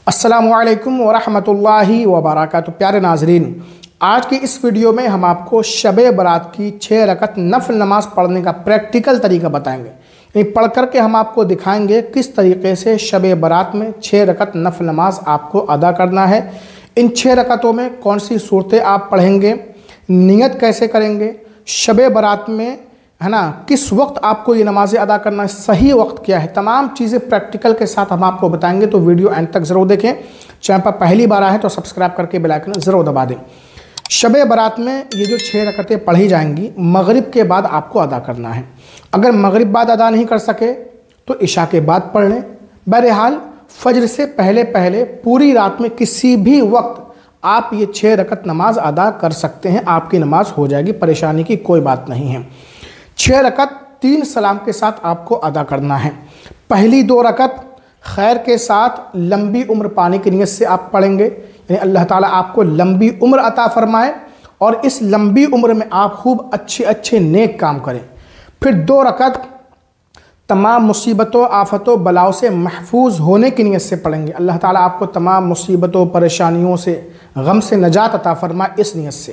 السلام علیکم ورحمۃ اللہ وبرکاتہ۔ پیارے ناظرین، آج کی اس ویڈیو میں ہم آپ کو شب برات کی 6 رکعت نفل نماز پڑھنے کا پریکٹیکل طریقہ بتائیں گے، یعنی پڑھ کر کے ہم آپ کو دکھائیں گے کس طریقے سے شب برات میں 6 رکعت نفل نماز آپ کو ادا کرنا ہے۔ ان 6 رکعتوں میں کون سی صورتیں آپ پڑھیں گے، نیت کیسے کریں گے، شب برات میں کس وقت آپ کو یہ نمازیں ادا کرنا ہے، صحیح وقت کیا ہے، تمام چیزیں پریکٹیکل کے ساتھ ہم آپ کو بتائیں گے۔ تو ویڈیو اینڈ تک ضرور دیکھیں۔ چینل پر پہلی بار آئے تو سبسکرائب کر کے بیل آئیکن ضرور دبا دیں۔ شب برات میں یہ جو 6 رکعتیں پڑھی جائیں گی مغرب کے بعد آپ کو ادا کرنا ہے۔ اگر مغرب بعد ادا نہیں کر سکے تو عشاء کے بعد پڑھ لیں۔ بہرحال فجر سے پہلے پوری رات میں کسی بھی وقت آپ یہ 6 رکعت نماز ادا کر سکتے ہیں، آپ کی نماز ہو جائے گی، پریشانی کی کوئی بات نہیں ہے۔ 6 رکعت 3 سلام کے ساتھ آپ کو ادا کرنا ہے۔ پہلی 2 رکعت خیر کے ساتھ لمبی عمر پانے کی نیت سے آپ پڑھیں گے، یعنی اللہ تعالیٰ آپ کو لمبی عمر عطا فرمائے اور اس لمبی عمر میں آپ خوب اچھے نیک کام کریں۔ پھر 2 رکعت تمام مصیبتوں آفتوں بلاؤں سے محفوظ ہونے کی نیت سے پڑھیں گے، اللہ تعالیٰ آپ کو تمام مصیبتوں پریشانیوں سے غم سے نجات عطا فرمائے اس نیت سے۔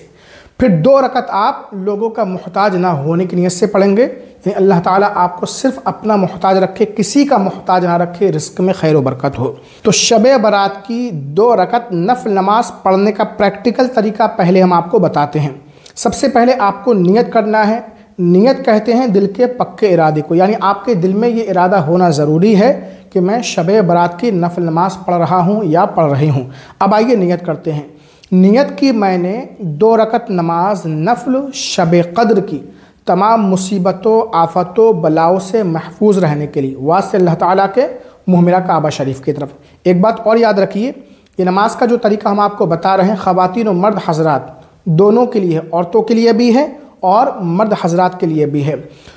پھر 2 رکعت آپ لوگوں کا محتاج نہ ہونے کی نیت سے پڑھیں گے، یعنی اللہ تعالیٰ آپ کو صرف اپنا محتاج رکھے، کسی کا محتاج نہ رکھے، رزق میں خیر و برکت ہو۔ تو شب برات کی 2 رکعت نفل نماز پڑھنے کا پریکٹیکل طریقہ پہلے ہم آپ کو بتاتے ہیں۔ سب سے پہلے آپ کو نیت کرنا ہے۔ نیت کہتے ہیں دل کے پکے ارادے کو، یعنی آپ کے دل میں یہ ارادہ ہونا ضروری ہے کہ میں شب برات کی نفل نماز پڑھ رہا ہوں یا پڑھ رہی ہوں۔ اب آئیے نیت کرتے ہیں۔ نیت کی میں نے 2 رکعت نماز نفل شب قدر کی تمام مصیبتوں آفتوں بلاؤں سے محفوظ رہنے کے لیے، واسطے اللہ تعالیٰ کے محمرہ کعبہ شریف کی طرف۔ ایک بات اور یاد رکھیے، یہ نماز کا جو طریقہ ہم آپ کو بتا رہے ہیں خواتین و مرد حضرات دونوں کے لیے ہے، عورتوں کے لیے بھی ہے اور مرد حضرات کے لیے بھی ہے۔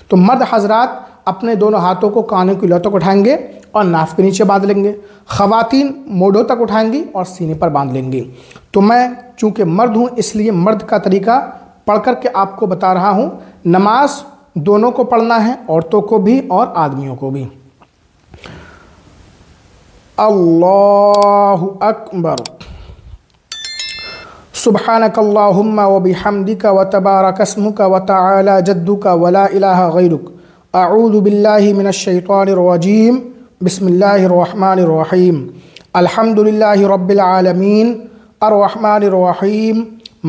تو مرد حضرات اپنے دونوں ہاتھوں کو کانوں کی لو تک اٹھائیں گے اور ناف کے نیچے باندھ لیں گے، خواتین موڈوں تک اٹھائیں گی اور سینے پر باندھ لیں گی۔ تو میں چونکہ مرد ہوں اس لیے مرد کا طریقہ پڑھ کر کے آپ کو بتا رہا ہوں۔ نماز دونوں کو پڑھنا ہے، عورتوں کو بھی اور آدمیوں کو بھی۔ اللہ اکبر، سبحانک اللہم وبحمدک وتبارک اسمک وتعالی جدک ولا الہ غیرک، اعوذ باللہ من الشیطان الرجیم، بسم اللہ الرحمن الرحیم، الحمدللہ رب العالمین، الرحمن الرحیم،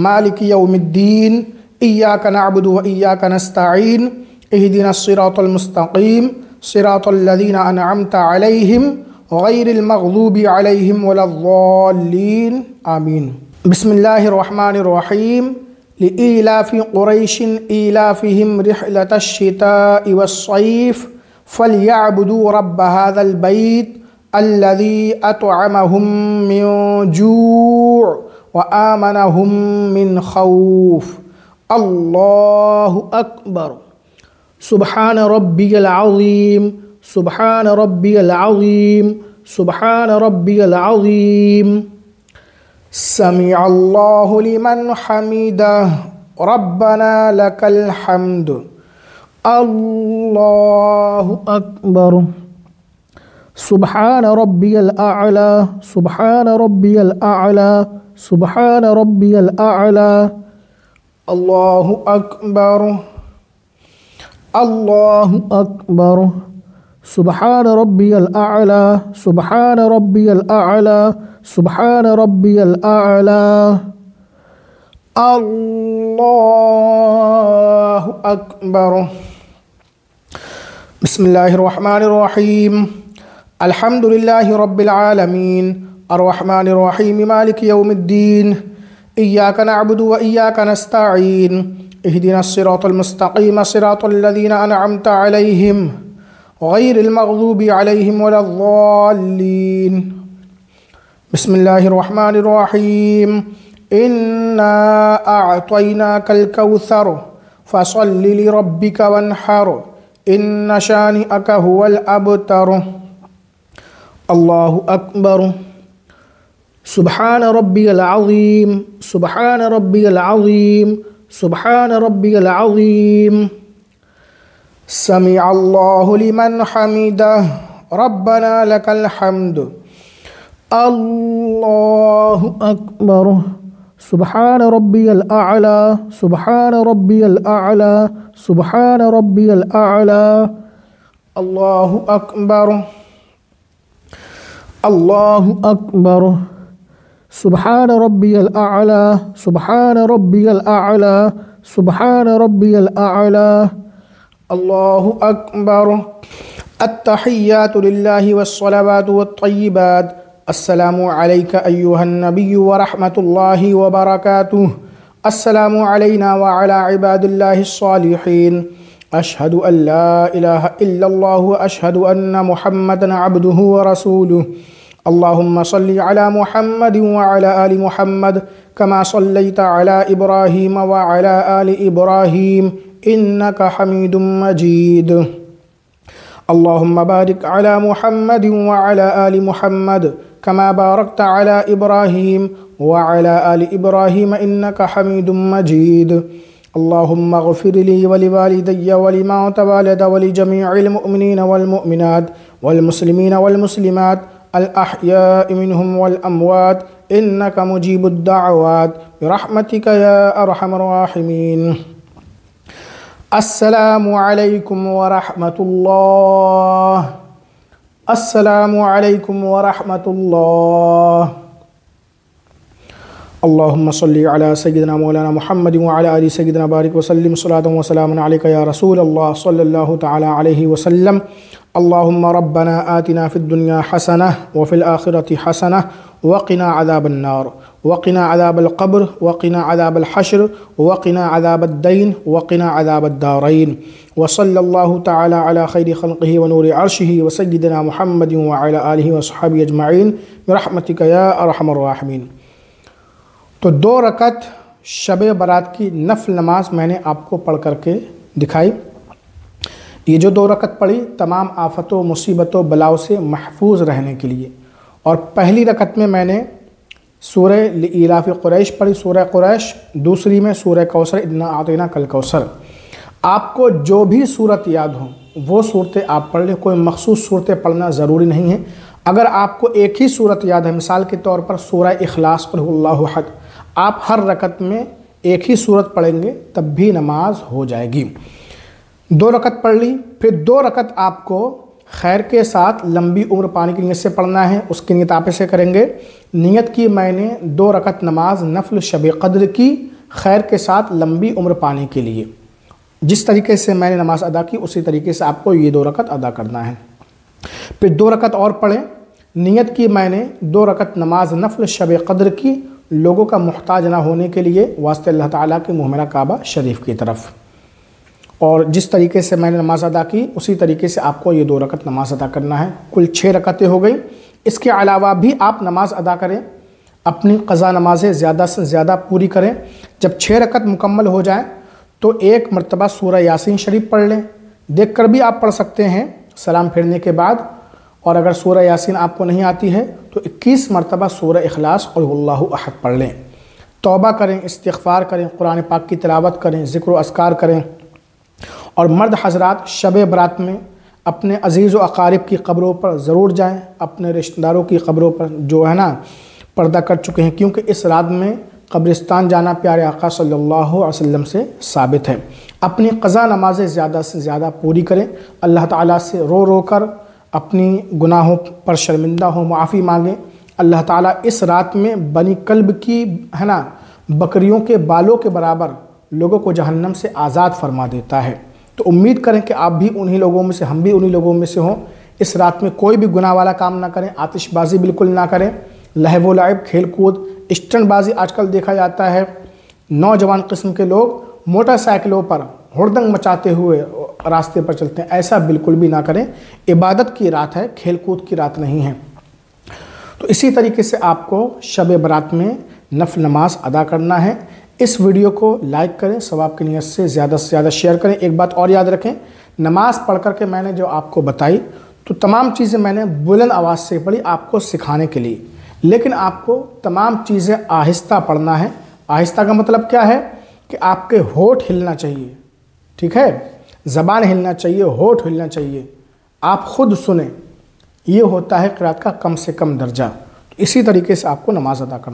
مالک یوم الدین، ایاک نعبد و ایاک نستعین، اہدنا الصراط المستقیم، صراط الذین انعمت علیہم غیر المغضوب علیہم ولا الضالین، آمین۔ بسم اللہ الرحمن الرحیم، لإیلاف قریش ایلافہم رحلة الشتاء والصیف فلیعبدوا رب هذا البیت الذی اطعمہم من جوع وآمنہم من خوف۔ اللہ اکبر، سبحان ربی العظیم، سبحان ربی العظیم، سبحان ربی العظیم، سمع اللہ لمن حمدہ، ربنا لک الحمد، اللہ اکبر، سبحان ربی الاعلی، سبحان ربی الاعلی، سبحان ربی الاعلی، اللہ اکبر، اللہ اکبر، سبحان ربی الاعلی، سبحان ربی الاعلی، سبحان ربی الاعلی، اللہ اکبر۔ بسم اللہ الرحمن الرحیم، الحمدللہ رب العالمین، الرحمن الرحیم، مالک یوم الدین، ایاک نعبد و ایاک نستعین، اہدنا الصراط المستقیم، صراط الذین انعمت علیہم غیر المغضوب علیہم ولا الضالین۔ بسم اللہ الرحمن الرحیم، انا اعطیناک الکوثر فصل لربک وانحر ان شانئک هو الابتر۔ اللہ اکبر، سبحان ربی العظیم، سبحان ربی العظیم، سبحان ربی العظیم، سمع اللہ لمن حمدہ، ربنا لك الحمد، अल्लाहु अकबर। सुबहान रब्बियल आला, सुबहान रब्बियल आला, सुबहान रब्बियल आला। अल्लाहु अकबर, अल्लाहु अकबर। सुबहान रब्बियल आला, सुबहान रब्बियल आला, सुबहान रब्बियल आला। अल्लाहु अकबर। अत्तहिय्यातु लिल्लाहि वस्सलावातु वत्तय्यिबात। अस्सलामु अलैका अय्युहन नबिय्यु व रहमतुल्लाहि व बरकातुहु। अस्सलामु अलैना व अला इबादिल्लाहिस सालिहीन। अशहदु अल्ला इलाहा इल्लल्लाह व अशहदु अन्ना मुहम्मदन अब्दुहु व रसूलुहु। अल्लाहुम्मा सल्लि अला मुहम्मद व अला आलि मुहम्मद कमा सल्लैता अला इब्राहीम व अला आलि इब्राहीम इन्नका हमीदुम मजीद। अल्लाहुम्मा बारिक अला मुहम्मद व अला आलि मुहम्मद कमा बारकता अला इब्राहीम व अला आलि इब्राहीम इन्नका हमीदुम मजीद। अल्लाहुम्मा गफिर ली व लिवालिदैय व लिमा तवलद व लिजमीइल मुअमिनीन वल मुअमिनात वल मुस्लिमीन वल मुस्लिमात अल अहयाइ मिनहुम वल अमवात इन्नका मुजीबुद दाअवात बिरहमतिका या अरहमर राहिमीन। अस्सलामु अलैकुम व रहमतुल्लाह, अस्सलामु अलैकुम व रहमतुल्लाह। अल्लाहुम्मा सल्लि अला सय्यिदिना मौलाना मुहम्मद व अला आलि सय्यिदिना बारिक व सल्लिम सलातन व सलामन अलैका या रसूल अल्लाह सल्लल्लाहु तआला अलैहि वसल्लम। अल्लाहुम्मा रब्बना आतिना फिद दुनिया हसनह व फिल आखिरति हसनह व क़िना अज़ाबन नार व क़िना अज़ाबल क़ब्र व क़िना अज़ाबल हश्र व क़िना अज़ाबद दैन व क़िना अज़ाबद दारैन व सल्लल्लाहु तआला अला खैरि ख़ल्क़िही व नूरि अर्शिही व सय्यिदिना मुहम्मदिन व अला आलिहि व अस्हाबिही अजमईन बिरहमतिका या अरहमर राहिमीन। तो 2 रकत शब बारात की नफल नमाज मैंने आपको पढ़ करके दिखाई। ये जो 2 रकत पढ़ी तमाम आफतों मुसीबतों बलाओं से महफूज रहने के लिए। और पहली रकत में मैंने सूरह इलाफ़ कुरैश पढ़ी, सूरह कुरैश। दूसरी में सूरह कौसर, इन्ना आतैना कल कौसर। आपको जो भी सूरत याद हो वो सूरतें आप पढ़ लें, कोई मखसूस सूरतें पढ़ना ज़रूरी नहीं है। अगर आपको एक ही सूरत याद है, मिसाल के तौर पर सूरह इखलास क़ुल हुवल्लाहु अहद, आप हर रकत में एक ही सूरत पढ़ेंगे तब भी नमाज हो जाएगी। 2 रकत पढ़ ली, फिर 2 रकत आपको खैर के साथ लंबी उम्र पाने की नीयत से पढ़ना है। उसकी नीयत आप ऐसे करेंगे, नीयत की मैंने 2 रकत नमाज नफल शब कद्र की खैर के साथ लंबी उम्र पाने के लिए। जिस तरीके से मैंने नमाज अदा की उसी तरीके से आपको ये 2 रकत अदा करना है। फिर 2 रकत और पढ़ें, नीयत की मैंने 2 रकत नमाज नफल शब कद्र की लोगों का मुहताज ना होने के लिए वास्ते अल्लाह ताला के मुहमरा काबा शरीफ की तरफ। और जिस तरीके से मैंने नमाज अदा की उसी तरीके से आपको ये 2 रकत नमाज अदा करना है। कुल 6 रकतें हो गई। इसके अलावा भी आप नमाज अदा करें, अपनी क़ज़ा नमाज़ें ज़्यादा से ज़्यादा पूरी करें। जब 6 रकत मुकम्मल हो जाए तो 1 मरतबा सूरह यासीन शरीफ पढ़ लें। देख कर भी आप पढ़ सकते हैं सलाम फेरने के बाद। और अगर सूरह यासीन आपको नहीं आती है तो 21 मरतबा सूरह इखलास क़ुल हुवल्लाहु अहद पढ़ लें। तौबा करें, इस्तिग़फ़ार करें, कुरान पाक की तिलावत करें, ज़िक्र व अस्कार करें। और मर्द हज़रात शब बारात में अपने अज़ीज़ व अक़ारिब की क़ब्रों पर ज़रूर जाएं, अपने रिश्तेदारों की क़ब्रों पर जो है ना पर्दा कर चुके हैं, क्योंकि इस रात में कब्रिस्तान जाना प्यारे आका सल्लल्लाहु अलैहि वसल्लम से साबित है। अपनी क़ज़ा नमाज़ें ज़्यादा से ज़्यादा पूरी करें। अल्लाह ताला से रो रो कर अपनी गुनाहों पर शर्मिंदा हो, माफ़ी मांगें। अल्लाह ताला इस रात में बनी कल्ब की है ना बकरियों के बालों के बराबर लोगों को जहन्नम से आज़ाद फरमा देता है। तो उम्मीद करें कि आप भी उन्हीं लोगों में से, हम भी उन्हीं लोगों में से हों। इस रात में कोई भी गुनाह वाला काम ना करें, आतिशबाजी बिल्कुल ना करें, लहव व लाइब, खेल कूद, स्टंटबाजी आजकल देखा जाता है। नौजवान किस्म के लोग मोटरसाइकिलों पर हुड़दंग मचाते हुए रास्ते पर चलते हैं, ऐसा बिल्कुल भी ना करें। इबादत की रात है, खेल कूद की रात नहीं है। तो इसी तरीके से आपको शब बारात में नफल नमाज अदा करना है। इस वीडियो को लाइक करें, सवाब की नीयत से ज़्यादा शेयर करें। एक बात और याद रखें, नमाज पढ़ कर के मैंने जो आपको बताई तो तमाम चीज़ें मैंने बुलंद आवाज़ से पढ़ी आपको सिखाने के लिए, लेकिन आपको तमाम चीज़ें आहिस्ता पढ़ना है। आहिस्ता का मतलब क्या है कि आपके होठ हिलना चाहिए, ठीक है, ज़बान हिलना चाहिए, होठ हिलना चाहिए, आप खुद सुने। ये होता है क़िराअत का कम से कम दर्जा। इसी तरीके से आपको नमाज अदा करना।